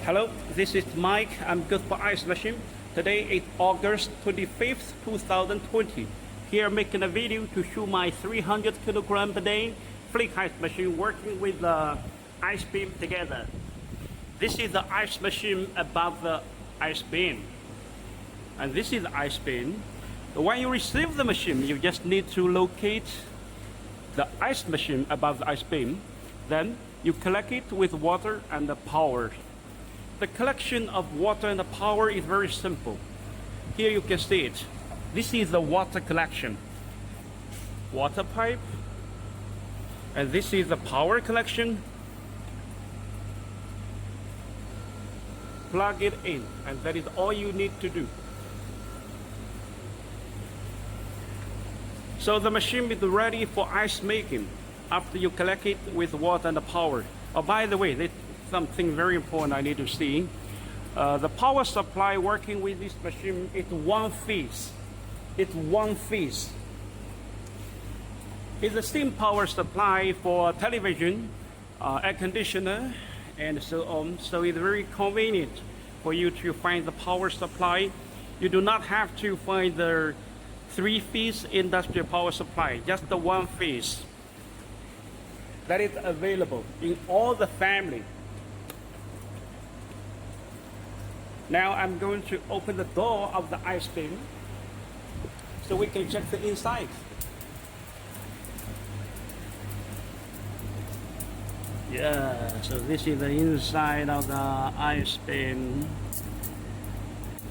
Hello, this is Mike. I'm good for ice machine. Today is August 25th, 2020. Here making a video to show my 300 kilogram per day Flake ice machine working with the ice beam together. This is the ice machine above the ice beam. And this is the ice beam. When you receive the machine, you just need to locate the ice machine above the ice beam. Then you collect it with water and the power. The collection of water and the power is very simple. Here you can see it. This is the water collection. Water pipe. And this is the power collection. Plug it in, and that is all you need to do. So the machine is ready for ice making after you collect it with water and the power. Oh, by the way, there's something very important I need to see. The power supply working with this machine is one phase. It's one phase. It's the same power supply for television, air conditioner, and so on. So it's very convenient for you to find the power supply. You do not have to find the three-phase industrial power supply, just the one phase that is available in all the family. Now I'm going to open the door of the ice beam so we can check the inside. Yeah, so this is the inside of the ice beam.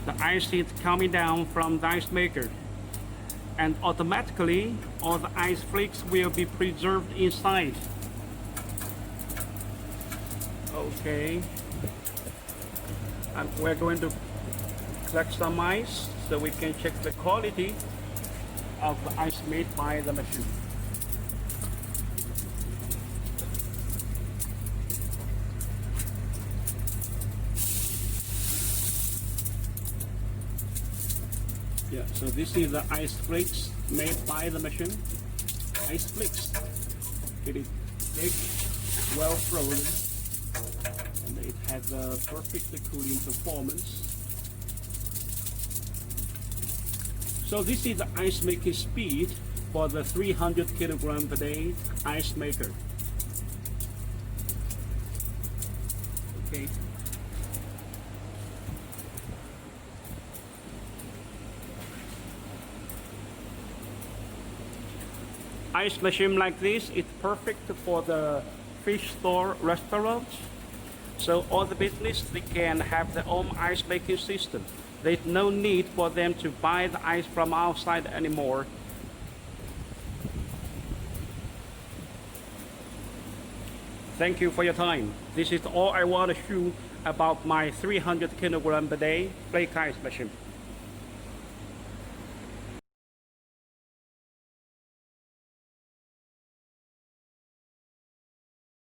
The ice is coming down from the ice maker, and automatically all the ice flakes will be preserved inside. Okay, and we're going to collect some ice so we can check the quality of the ice made by the machine. Yeah, so this is the ice flakes made by the machine. Ice flakes. It is big, well frozen, and it has a perfect cooling performance. So this is the ice making speed for the 300 kilogram per day ice maker. Okay. Ice machine like this is perfect for the fish store restaurants. So all the business, they can have their own ice making system. There's no need for them to buy the ice from outside anymore. Thank you for your time. This is all I want to show about my 300 kilogram per day Flake ice machine.